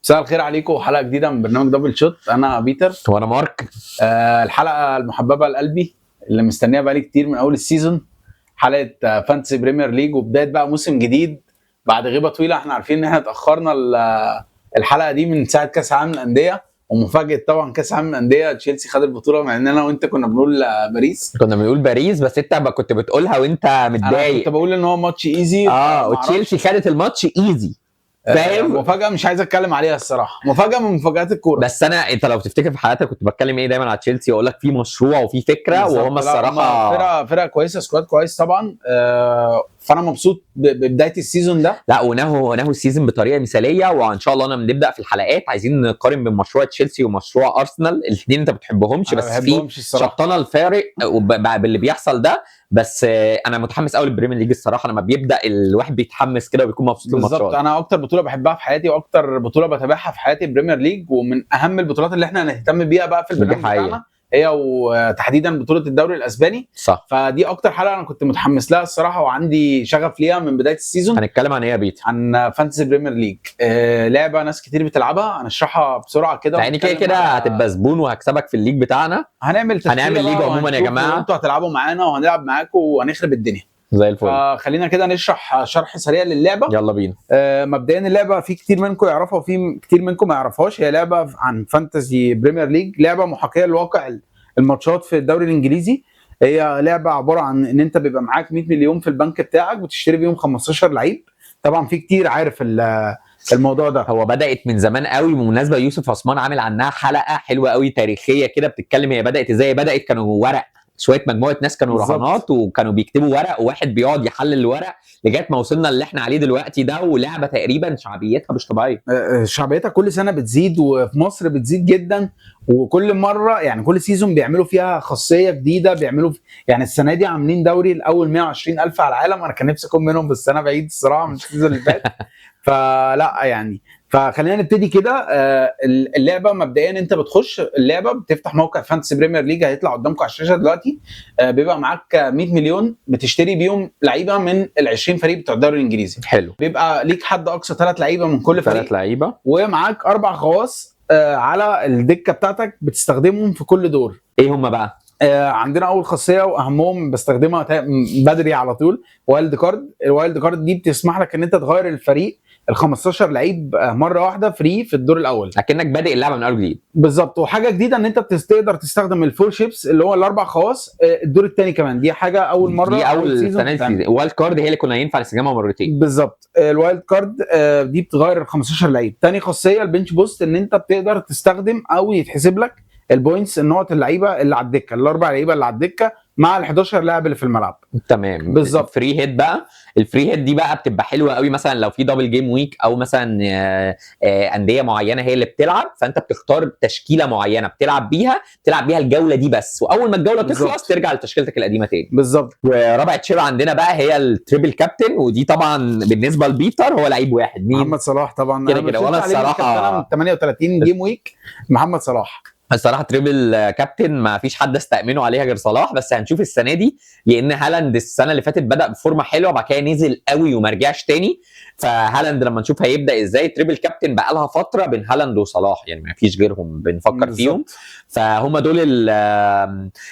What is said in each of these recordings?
مساء الخير عليكم، حلقه جديده من برنامج دبل شوت. انا بيتر وانا مارك. الحلقه المحببه لقلبي اللي مستنيها بقالي كتير من اول السيزون، حلقه فانتسي بريمير ليج وبدايه بقى موسم جديد بعد غيبه طويله. احنا عارفين ان احنا اتاخرنا الحلقه دي من ساعه كاس العالم للانديه، ومفاجاه طبعا كاس العالم للانديه تشيلسي خد البطوله، مع ان انا وانت كنا بنقول باريس. كنا بنقول باريس بس انت كنت بتقولها وانت متضايق. انا كنت بقول ان هو ماتش ايزي وتشيلسي خدت الماتش ايزي، فاهم؟ مفاجاه مش عايز اتكلم عليها الصراحه، مفاجاه من مفاجات الكوره. بس انت لو تفتكر في حياتك كنت بتكلم ايه دايما على تشيلسي واقول لك في مشروع وفي فكره، وهم الصراحه فرقه كويسه، سكواد كويس طبعا. فانا مبسوط ببدايه السيزون ده. لا ونهوا السيزون بطريقه مثاليه، وان شاء الله انا بنبدا في الحلقات عايزين نقارن بين مشروع تشيلسي ومشروع ارسنال. الاثنين انت بتحبهمش بس في شطانه الفارق باللي بيحصل ده. بس انا متحمس قوي للبريمير ليج الصراحه، لما بيبدا الواحد بيتحمس كده وبيكون مبسوط بالماتشات. بالظبط، انا اكتر بطوله بحبها في حياتي واكتر بطوله بتابعها في حياتي البريمير ليج، ومن اهم البطولات اللي احنا هنهتم بيها بقى في البرنامج بتاعنا هي وتحديدا بطوله الدوري الاسباني. صح. فدي اكتر حلقه انا كنت متحمس لها الصراحه، وعندي شغف ليها من بدايه السيزون. هنتكلم عن ايه يا بيت؟ عن فانتسي بريمير ليج. لعبه ناس كتير بتلعبها، هنشرحها بسرعه كده. يعني كده هتبقى زبون وهكسبك في الليج بتاعنا. هنعمل ليج عموما يا جماعه، انتوا هتلعبوا معانا وهنلعب معاكم وهنخرب الدنيا زي الفل. فخلينا كده نشرح شرح سريع للعبه. يلا بينا. مبدئيا اللعبه في كتير منكم يعرفها وفي كتير منكم ما يعرفهاش. هي لعبه عن فانتسي بريمير ليج، لعبه محاكيه لواقع الماتشات في الدوري الانجليزي. هي لعبه عباره عن ان انت بيبقى معاك 100 مليون في البنك بتاعك، بتشتري بيهم 15 لعيب. طبعا في كتير عارف الموضوع ده. هو بدات من زمان قوي، بالمناسبه يوسف عثمان عامل عنها حلقه حلوه قوي تاريخيه كده، بتتكلم هي بدات ازاي. بدات كانوا ورق، شويه مجموعه ناس كانوا رهانات وكانوا بيكتبوا ورق، وواحد بيقعد يحلل الورق لغايه ما وصلنا اللي احنا عليه دلوقتي ده. ولعبه تقريبا شعبيتها مش طبيعيه، شعبيتها كل سنه بتزيد، وفي مصر بتزيد جدا. وكل مره يعني كل سيزون بيعملوا فيها خاصيه جديده. بيعملوا يعني السنه دي عاملين دوري الاول 120,000 على العالم. انا كان نفسي اكون منهم بس انا بعيد الصراحه من السيزون اللي فات. فلا يعني فخلينا نبتدي كده. اللعبه مبدئيا انت بتخش اللعبه، بتفتح موقع فانتسي بريمير ليج هيطلع قدامكم على الشاشه دلوقتي. بيبقى معاك 100 مليون بتشتري بيهم لعيبه من ال 20 فريق بتوع الدوري الانجليزي. حلو. بيبقى ليك حد اقصى 3 لعيبه من كل فريق، 3 لعيبه، ومعاك 4 خواص على الدكه بتاعتك بتستخدمهم في كل دور. ايه هم بقى؟ عندنا اول خاصيه واهمهم بستخدمها بدري على طول، وايلد كارد. الوايلد كارد دي بتسمح لك ان انت تغير الفريق ال 15 لعيب مره واحده فري في الدور الاول، اكنك بادئ اللعبه من اول جديد. بالظبط. وحاجه جديده ان انت تقدر تستخدم الفور شيبس اللي هو ال4 خواص الدور الثاني كمان. دي حاجه اول مره، دي اول سنه. الوايلد كارد هي اللي كنا ينفع نستخدمها مرتين بالظبط. الوايلد كارد دي بتغير ال 15 لعيب. ثاني خاصيه البنش بوست، ان انت بتقدر تستخدم او يتحسب لك البوينتس، النقط اللعيبه اللي على الدكه، ال4 لعيبه اللي على الدكه مع ال 11 لاعب اللي في الملعب. تمام بالظبط. فري هيد بقى، الفري هيد دي بقى بتبقى حلوه قوي. مثلا لو في دبل جيم ويك او مثلا انديه معينه هي اللي بتلعب، فانت بتختار تشكيله معينه بتلعب بيها الجوله دي بس، واول ما الجوله تخلص ترجع لتشكيلتك القديمه تاني. بالظبط. ورابع تشيل عندنا بقى هي التريبل كابتن، ودي طبعا بالنسبه لبيتر هو لعيب واحد، مين؟ محمد صلاح طبعا. كده وانا الصراحه 38 جيم ويك محمد صلاح. الصراحه تريبل كابتن ما فيش حد استأمنه عليها غير صلاح. بس هنشوف السنه دي، لان هالاند السنه اللي فاتت بدأ بفورمه حلوه وبعد كده نزل قوي وما رجعش تاني. فهالاند لما نشوف هيبدأ ازاي. تريبل كابتن بقى لها فتره بين هالاند وصلاح، يعني ما فيش غيرهم بنفكر فيهم. فهم دول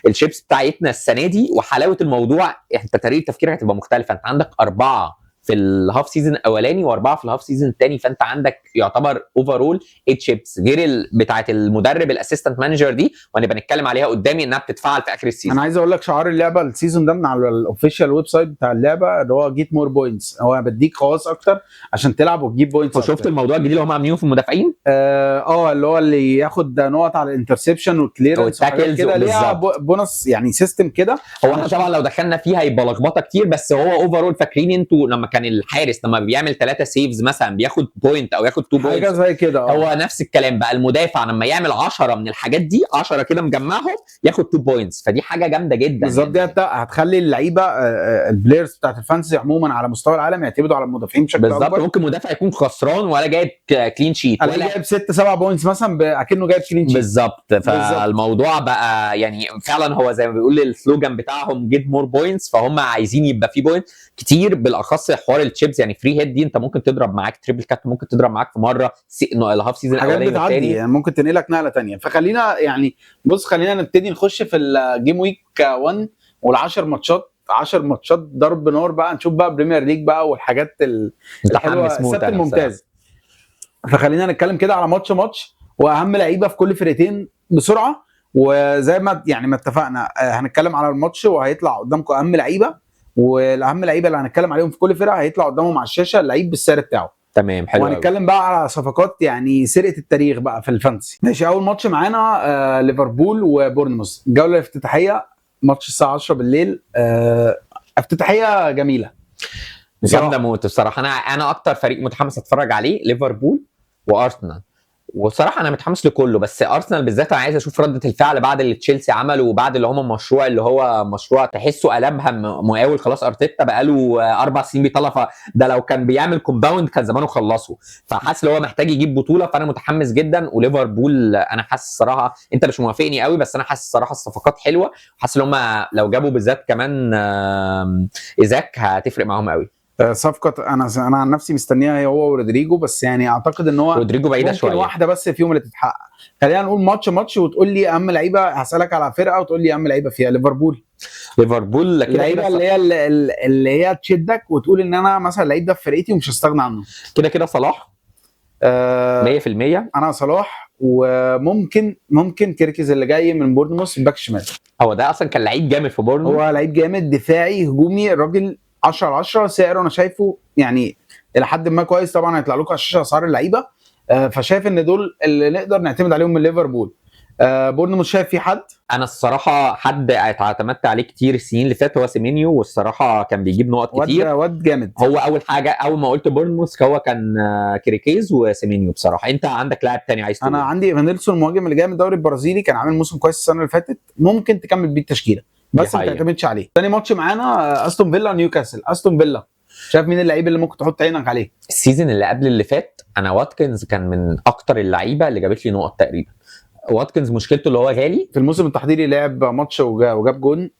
الشيبس بتاعتنا السنه دي. وحلاوه الموضوع انت طريقه تفكيرك هتبقى مختلفه. انت عندك 4 في الهاف سيزون الاولاني و4 في الهاف سيزون الثاني، فانت عندك يعتبر اوفرول 8 شيبس غير بتاعه المدرب الاسيستنت مانجر دي، وهنبقى نتكلم عليها قدامي انها بتتفعل في اخر السيزون. انا عايز اقول لك شعار اللعبه السيزون ده من على الاوفيشال ويب سايت بتاع اللعبه، اللي هو جيت مور بوينتس. هو بديك خواص اكتر عشان تلعب وتجيب بوينتس. وشفت الموضوع الجديد اللي هم عاملينه في المدافعين؟ اللي هو اللي ياخد نقط على الانترسبشن والكليرنس كده، ليها بونص يعني سيستم كده. هو احنا طبعا لو دخلنا فيها هيبقى لخبطه كتير، بس هو اوفرول. فاكرين انتوا لما كان الحارس لما بيعمل 3 سيفز مثلا بياخد بوينت او ياخد 2 بوينت، حاجه زي كده. هو نفس الكلام بقى. المدافع لما يعمل 10 من الحاجات دي، 10 كده مجمعهم، ياخد 2 بوينتس. فدي حاجه جامده جدا بالظبط. يعني دي هتخلي اللعيبه البلايرز بتاعت الفانتسي عموما على مستوى العالم يعتمدوا على المدافعين بشكل اكبر. بالظبط. ممكن مدافع يكون خسران ولا جايب كلين شيت، ولا جايب 6-7 بوينتس مثلا اكنه جايب كلين شيت. بالظبط. فالموضوع بقى يعني فعلا هو زي ما بيقول السلوجان بتاعهم جيت مور بوينتس، فهم عايزين يبقى في بوينت كتير. بالاخص حوار التشيبس يعني فري هيت دي انت ممكن تضرب معاك تريبل كات، ممكن تضرب معاك في مره الهاف سيزون حاجات الاولاني بتعدي والثاني. يعني، ممكن تنقلك نقله تانية. فخلينا يعني بص، خلينا نبتدي نخش في الجيم ويك 1 وال10 ماتشات، 10 ماتشات ضرب نار بقى، نشوف بقى بريمير ليج بقى والحاجات الحلوه، متحمس موت السبت انا بصراحة. الممتاز. فخلينا نتكلم كده على ماتش ماتش واهم لعيبه في كل فرقتين بسرعه. وزي ما يعني ما اتفقنا هنتكلم على الماتش وهيطلع قدامكم اهم لعيبه، والاهم لعيبه اللي هنتكلم عليهم في كل فرقه هيطلع قدامهم على الشاشه اللعيب بالسعر بتاعه. تمام حلو قوي. وهنتكلم بقى على صفقات يعني سرقه التاريخ بقى في الفانتسي. ماشي، اول ماتش معانا ليفربول وبورنموث، الجوله الافتتاحيه، ماتش الساعه 10 بالليل. افتتاحيه جميله جامده موت بصراحه. انا اكتر فريق متحمس اتفرج عليه ليفربول وارسنال، وصراحه انا متحمس لكله، بس ارسنال بالذات انا عايز اشوف رده الفعل بعد اللي تشيلسي عمله، وبعد اللي هم مشروع اللي هو مشروع تحسه قلبها مقاول خلاص. ارتيتا بقاله 4 سنين بيطلع، ده لو كان بيعمل كومباوند كان زمانه خلصه. فحاسس ان هو محتاج يجيب بطوله، فانا متحمس جدا. وليفربول انا حاسس الصراحه، انت مش موافقني قوي بس انا حاسس الصراحه الصفقات حلوه، حاسس ان هم لو جابوا بالذات كمان ايزاك هتفرق معاهم قوي. صفقه انا عن نفسي مستنيها هي هو ورودريجو، بس يعني اعتقد ان هو رودريجو بعيده ممكن شويه. واحده بس فيهم اللي تتحقق. خلينا نقول ماتش ماتش وتقول لي اهم لعيبه، هسالك على فرقه وتقول لي اهم لعيبه فيها. ليفربول ليفربول كده اللعيبه اللي هي تشدك وتقول ان انا مثلا اللعيب ده في فرقتي ومش هستغنى عنه. كده صلاح 100%. انا صلاح، وممكن كيركز اللي جاي من بورنموث الباك الشمال. هو ده اصلا كان لعيب جامد في بورنموث، هو لعيب جامد دفاعي هجومي، الراجل 10 على 10. سعره انا شايفه يعني الى حد ما كويس، طبعا هيطلع لكم على الشاشه اسعار اللعيبه. فشايف ان دول اللي نقدر نعتمد عليهم من ليفربول. بورنموث شايف في حد؟ انا الصراحه حد اعتمدت عليه كتير السنين اللي فاتت هو سيمينيو، والصراحه كان بيجيب نقط كتير. واد جامد. هو اول حاجه اول ما قلت بورنموث هو كان كريكيز وسيمينيو بصراحه. انت عندك لاعب تاني عايز تقول؟ انا عندي ايفانيلسون المهاجم اللي جاي من الدوري البرازيلي، كان عامل موسم كويس السنه اللي فاتت، ممكن تكمل بيه التشكيله بس ما تعتمدش عليه. ثاني ماتش معانا استون فيلا نيوكاسل. استون فيلا شايف مين اللعيب اللي ممكن تحط عينك عليه؟ السيزون اللي قبل اللي فات انا واتكنز كان من اكتر اللعيبه اللي جابت لي نقط تقريبا. واتكنز مشكلته اللي هو غالي. في الموسم التحضيري لعب ماتش وجاب جون.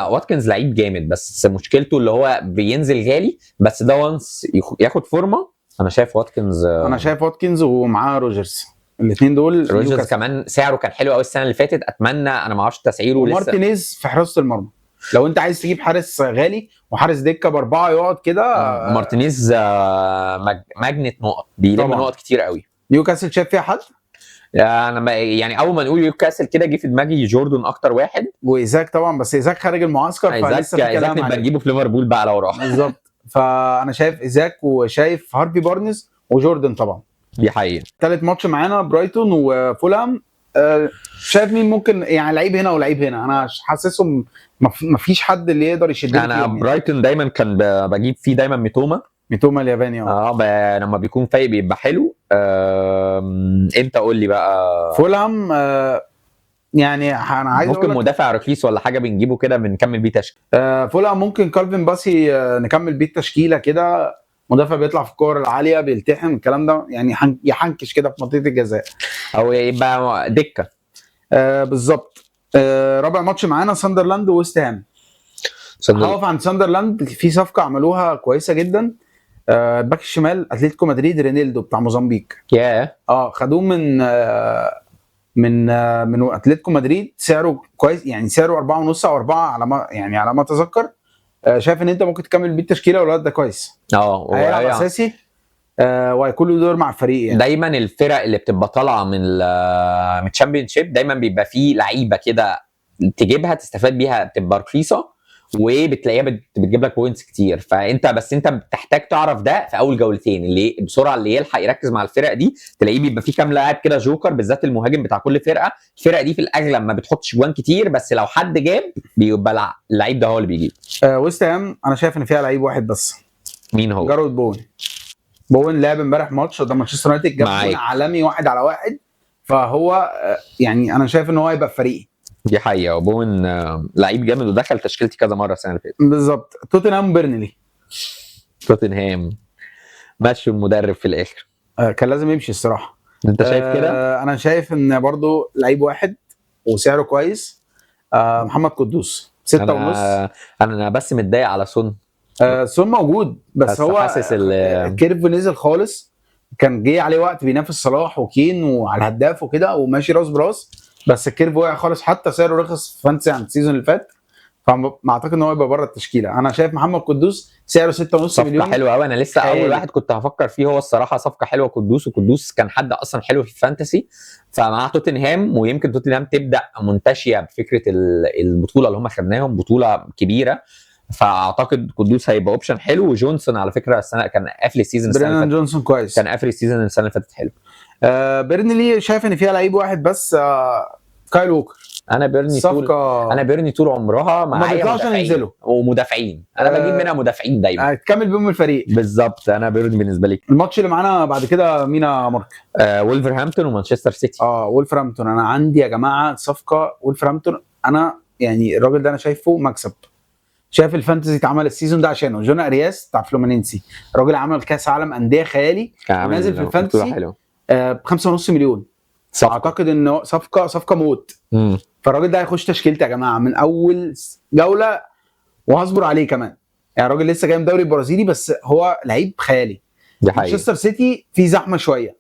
واتكنز لعيب جامد، بس مشكلته اللي هو بينزل غالي، بس ده وانس ياخد فورمه. انا شايف واتكنز انا شايف واتكنز ومعاه روجرز، الاثنين دول. روجرز كمان سعره كان حلو قوي السنه اللي فاتت، اتمنى، انا ما اعرفش تسعيره لسه. مارتينيز في حراسه المرمى، لو انت عايز تجيب حارس غالي وحارس دكه باربعه يقعد كده. مارتينيز ماجنت نقط، بيلم نقط كتير قوي. نيوكاسل شايف فيها حد؟ انا يعني اول ما نقول نيوكاسل كده جه في دماغي جوردن اكتر واحد، وايزاك طبعا، بس ايزاك خارج المعسكر فلسه في كلام نبقى نجيبه في ليفربول بقى لو راح. بالظبط. فانا شايف ايزاك وشايف هارفي بارنز وجوردن طبعا. دي حقيقه. ثالث ماتش معانا برايتون وفولهام. شايف مين ممكن يعني لعيب هنا ولعيب هنا؟ انا حاسسهم ما فيش حد اللي يقدر يشدني انا فيهم برايتون دايما كان بجيب فيه دايما ميتوما الياباني. لما بيكون فايق بيبقى حلو. انت قول لي بقى. فولهام يعني انا عايز ممكن مدافع رخيص ولا حاجه بنجيبه كده بنكمل بيه تشكيله. فولهام ممكن كالفين باسي نكمل بيه التشكيله كده، مدافع بيطلع في الكور العاليه بيلتحم الكلام ده، يعني يحنكش كده في منطقه الجزاء او يبقى دكه. بالظبط. رابع ماتش معانا ساندرلاند وويست هام. هقف عند ساندرلاند، في صفقه عملوها كويسه جدا. باك الشمال اتلتيكو مدريد رينيلدو بتاع موزمبيق. خدوه من اتلتيكو مدريد، سعره كويس يعني، سعره 4.5 او 4 على ما يعني على ما اتذكر. شايف ان انت ممكن تكمل بيه التشكيله والواد ده كويس. هيلعب اساسي وهيكون له دور مع الفريق يعني. دايما الفرق اللي بتبقى طالعه من الشامبيون شيب دايما بيبقى فيه لعيبه كده تجيبها تستفاد بيها، بتبقى رخيصه وبتلاقيها بتجيب لك بوينتس كتير. فانت بتحتاج تعرف ده في اول جولتين، اللي بسرعه اللي يلحق يركز مع الفرق دي تلاقيه بيبقى فيه كام لاعب كده جوكر، بالذات المهاجم بتاع كل فرقه. الفرقه دي في الاغلب ما بتحطش جوان كتير، بس لو حد جاب بيبقى اللعيب ده هو اللي بيجيب. ويست هام انا شايف ان فيها لعيب واحد بس. مين هو؟ جارود بوين لعب امبارح ماتش قدام مانشستر يونايتد، جاب جون عالمي 1 على 1. فهو يعني انا شايف ان هو هيبقى في فريقي. دي حقيقه، وبوين لعيب جامد ودخل تشكيلتي كذا مره السنه اللي فاتت. بالظبط. توتنهام بيرنلي. توتنهام مشوا المدرب في الاخر. كان لازم يمشي الصراحه. انت شايف كده؟ انا شايف ان برضو لعيب واحد وسعره كويس. محمد قدوس 6.5. انا بس متضايق على سون. سون موجود بس هو حاسس الكيرف نزل خالص. كان جه عليه وقت بينافس صلاح وكين وعلى الهداف وكده وماشي راس براس، بس الكيرف وقع خالص، حتى سعره رخص في فانتسي عن السيزون اللي فات. فما اعتقد ان هو يبقى بره التشكيله. انا شايف محمد قدوس سعره 6.5 صفقه مليون حلوه قوي. انا لسه خيالي. اول واحد كنت هفكر فيه هو الصراحه صفقه حلوه قدوس، وقدوس كان حد اصلا حلو في الفانتسي، فمع توتنهام ويمكن توتنهام تبدا منتشيه بفكره البطوله اللي هم خدناهم، بطوله كبيره، فاعتقد قدوس هيبقى اوبشن حلو. وجونسون على فكره السنه كان قافل السيزون السنه اللي برينان فاتت، جونسون كويس. كان قافل السيزون السنه اللي فاتت حلو. بيرنلي شايف ان فيها لعيب واحد بس، كايل ووكر. انا بيرني طول عمرها ما معايا بيطلعش مدافعين ينزلوا ومدافعين، انا بجيب منها مدافعين دايما. هتكمل بيهم الفريق بالظبط، انا بيرني بالنسبه لي. الماتش اللي معانا بعد كده مين يا مارك؟ وولفرهامبتون ومانشستر سيتي. وولفرهامبتون. انا عندي يا جماعه صفقه وولفرهامبتون، انا يعني الراجل ده انا شايفه مكسب. شايف الفانتزي اتعمل السيزون ده عشانه. جون ارياس بتاع فلومينينسي، الراجل عمل كاس عالم انديه خيالي، نازل في الفانتزي ب 5.5 مليون. اعتقد انه صفقه موت. فالراجل ده هيخش تشكيلتي يا جماعه من اول جوله، وهصبر عليه كمان. يعني الراجل لسه جاي من الدوري البرازيلي بس هو لعيب خيالي. مانشستر سيتي في زحمه شويه،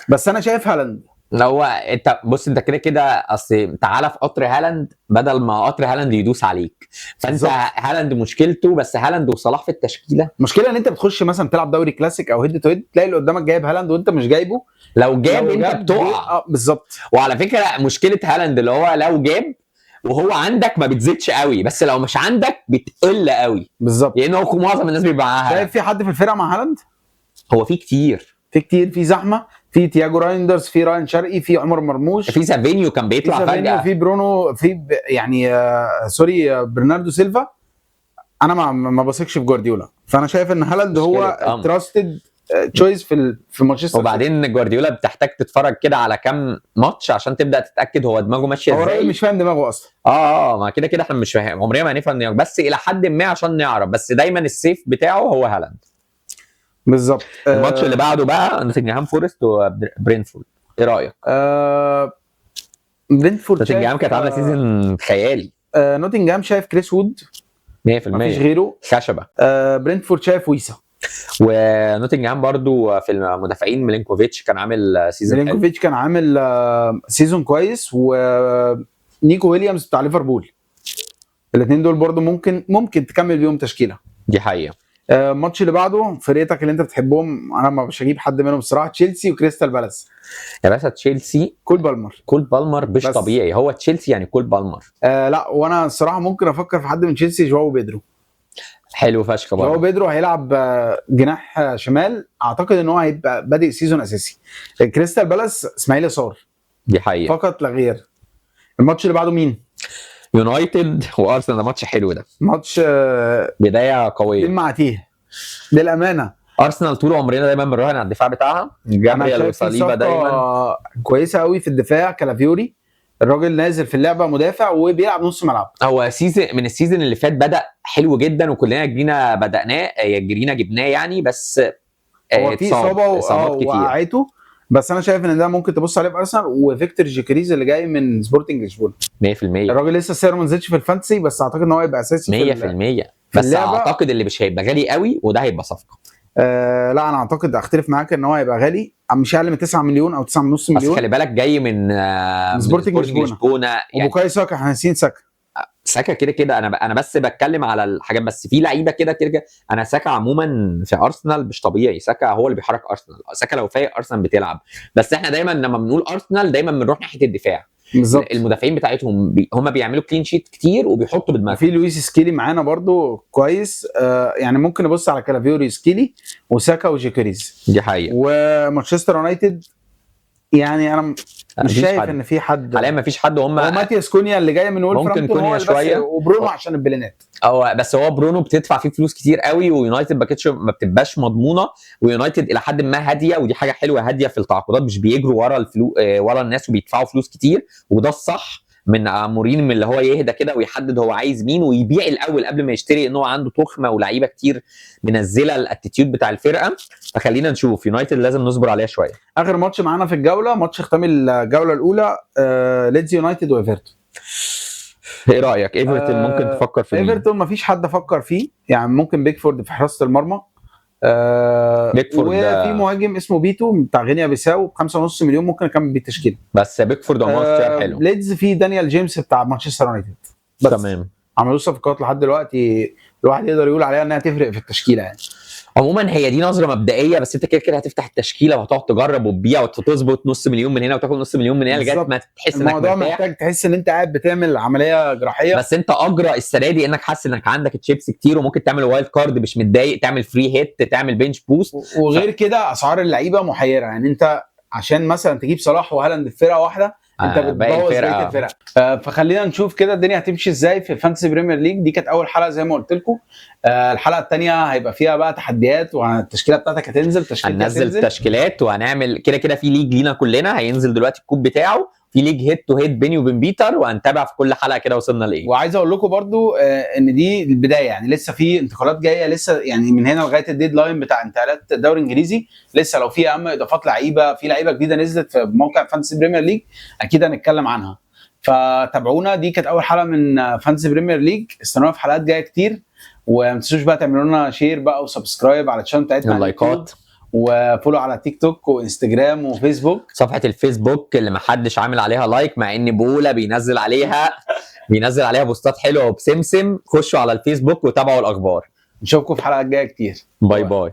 بس انا شايف هالاند. هو انت بص، انت كده كده اصل تعالى في قطر هالاند بدل ما قطر هالاند يدوس عليك، فانت بالزبط. هالاند مشكلته بس هالاند وصلاح في التشكيله. مشكله ان انت بتخش مثلا تلعب دوري كلاسيك او هيد تو هيد، تلاقي اللي قدامك جايب هالاند وانت مش جايبه. لو جاب انت بتقع. بالظبط. وعلى فكره مشكله هالاند اللي هو لو جاب وهو عندك ما بتزيدش قوي، بس لو مش عندك بتقل قوي. بالظبط، لان هو معظم الناس بيبقى معاها. شايف في حد في الفرقه مع هالاند؟ هو في كتير في زحمه، في تياجو رايندرز، في راين شرقي، في عمر مرموش، في سافينيو كان بيطلع فجاه، في برونو، في يعني برناردو سيلفا. انا ما بثقش في جوارديولا، فانا شايف ان هالاند هو تراستد تشويس في مانشستر. وبعدين جوارديولا بتحتاج تتفرج كده على كام ماتش عشان تبدا تتاكد هو دماغه ماشيه ازاي. هو مش فاهم دماغه اصلا. ما كده احنا مش فاهم، عمرنا ما هنفهم، بس الى حد ما عشان نعرف، بس دايما السيف بتاعه هو هالاند. بالظبط. الماتش اللي بعده بقى نوتنجهام فورست وبرينفورد، ايه رايك؟ برينفورد نوتنجهام كانت عامله سيزون خيالي. نوتنجهام شايف كريس وود 100%، مفيش غيره خشبه. برينفورد شايف ويسا. ونوتنجهام برضو في المدافعين ميلينكوفيتش كان عامل سيزون حلو. ميلينكوفيتش كان عامل سيزون كويس، ونيكو ويليامز بتاع ليفربول. الاثنين دول برضو ممكن تكمل بيهم تشكيله. دي حقيقه. الماتش اللي بعده فرقتك اللي انت بتحبهم، انا مش هجيب حد منهم بصراحه، تشيلسي وكريستال بالاس. يا باشا تشيلسي كول بالمر مش طبيعي. هو تشيلسي يعني كول بالمر. لا، وانا الصراحه ممكن افكر في حد من تشيلسي، جواو بيدرو. حلو فشخ برضه. جواو بيدرو هيلعب جناح شمال، اعتقد ان هو هيبقى بادئ سيزون اساسي. كريستال بالاس اسماعيل يسار. دي حقيقه فقط لا غير. الماتش اللي بعده مين؟ يونايتد وارسنال. ده ماتش حلو، ده ماتش بدايه قويه. معتيه للامانه. ارسنال طول عمرنا دايما بنراهن على الدفاع بتاعها، جابريال وصليبا دايما كويسه قوي في الدفاع. كالافيوري الراجل نازل في اللعبه مدافع وبيلعب نص ملعب. هو من السيزون اللي فات بدا حلو جدا، وكلنا جرينا جبناه يعني، بس هو في اصابات كتير وقعته. بس انا شايف ان ده ممكن تبص عليه في ارسنال. وفيكتور جيكريز اللي جاي من سبورتنج لشبونه 100%. الراجل لسه سعره ما نزلش في الفانتسي، بس اعتقد ان هو هيبقى اساسي 100%. بس اعتقد اللي مش هيبقى غالي قوي، وده هيبقى صفقه. لا، انا اعتقد اختلف معاك ان هو هيبقى غالي، مش اقل من 9 مليون او 9.5 مليون. بس خلي بالك جاي من سبورتنج لشبونه يعني. وبوكاي ساكا، احنا ناسيين ساكا كده انا بس بتكلم على الحاجات، بس في لعيبه كده. انا ساكا عموما في ارسنال مش طبيعي. ساكا هو اللي بيحرك ارسنال. ساكا لو فايق ارسنال بتلعب. بس احنا دايما لما بنقول ارسنال دايما بنروح ناحيه الدفاع. بالظبط. المدافعين بتاعتهم هم بيعملوا كلين شيت كتير وبيحطوا بدماغهم. في لويس سكيلي معانا برضو كويس. يعني ممكن نبص على كالافيوري، سكيلي وساكا وجيكريز. دي حقيقه. ومانشستر يونايتد يعني انا مش شايف ان في حد حاليا. ما فيش حد. هم ماتياس كونيا اللي جاي من ممكن كونيا شويه، وبرونو عشان البلينات. بس هو برونو بتدفع فيه فلوس كتير قوي، ويونايتد ما بتبقاش مضمونه. ويونايتد الى حد ما هاديه، ودي حاجه حلوه، هاديه في التعاقدات، مش بيجروا ورا الناس وبيدفعوا فلوس كتير. وده الصح من مورين، من اللي هو يهدى كده ويحدد هو عايز مين ويبيع الاول قبل ما يشتري، ان هو عنده تخمه ولاعيبه كتير منزله الاتيتيود بتاع الفرقه. فخلينا نشوف يونايتد لازم نصبر عليها شويه. اخر ماتش معانا في الجوله، ماتش ختام الجوله الاولى، ليدز يونايتد وايفرتون. ايه رايك ايفرتون ممكن تفكر في مين؟ ايفرتون مفيش حد افكر فيه، يعني ممكن بيكفورد في حراسه المرمى. بيكفورد وفي مهاجم اسمه بيتو بتاع غينيا بيساو ب5.5 مليون ممكن يكمل بالتشكيله. بس بيكفورد عمره اختيار حلو. ليدز في دانيال جيمس بتاع مانشستر يونايتد. بس تمام. عملوا صفقات لحد دلوقتي الواحد يقدر يقول عليها انها تفرق في التشكيله يعني. عموما هي دي نظره مبدئيه، بس انت كده كده هتفتح التشكيله وهتقعد تجرب وتبيع وتظبط نص مليون من هنا وتاخد نص مليون من هنا لغايه بالظبط. ما تحس انك الموضوع مرتاح. محتاج تحس ان انت قاعد بتعمل عمليه جراحيه. بس انت اجرى السنه دي انك حاسس انك عندك تشيبس كتير وممكن تعمل وايلد كارد مش متضايق، تعمل فري هيت، تعمل بنش بوست. وغير كده اسعار اللعيبه محيره، يعني انت عشان مثلا تجيب صلاح وهالاند في فرقه واحده انت باقي بتبوظ الفرقة. بقيه الفرق. فخلينا نشوف كده الدنيا هتمشي ازاي في الفانتسي بريمير ليج. دي كانت اول حلقه زي ما قلت لكم. الحلقه الثانيه هيبقى فيها بقى تحديات، والتشكيله بتاعتك هتنزل، تشكيلتي هننزل هتنزل. تشكيلات وهنعمل كده كده في ليج لينا كلنا هينزل دلوقتي الكوب بتاعه، في ليج هيد تو هيد بيني وبين بيتر، وهنتابع في كل حلقه كده وصلنا لايه. وعايز اقول لكم برضو ان دي البدايه، يعني لسه في انتقالات جايه لسه، يعني من هنا لغايه الديدلاين بتاع انتقالات الدوري الانجليزي لسه لو في اهم اضافات لعيبه، في لعيبه جديده نزلت في موقع فانتسي بريمير ليج اكيد هنتكلم عنها. فتابعونا، دي كانت اول حلقه من فانتسي بريمير ليج، استنونا في حلقات جايه كتير. وما تنسوش بقى تعملوا لنا شير بقى وسبسكرايب على الشانل بتاعتنا، اللايكات وفولو على تيك توك وانستجرام وفيسبوك. صفحه الفيسبوك اللي ما حدش عامل عليها لايك مع ان بولا بينزل عليها بوستات حلوه وبسمسم. خشوا على الفيسبوك وتابعوا الاخبار. نشوفكم في حلقات جايه كتير. باي باي.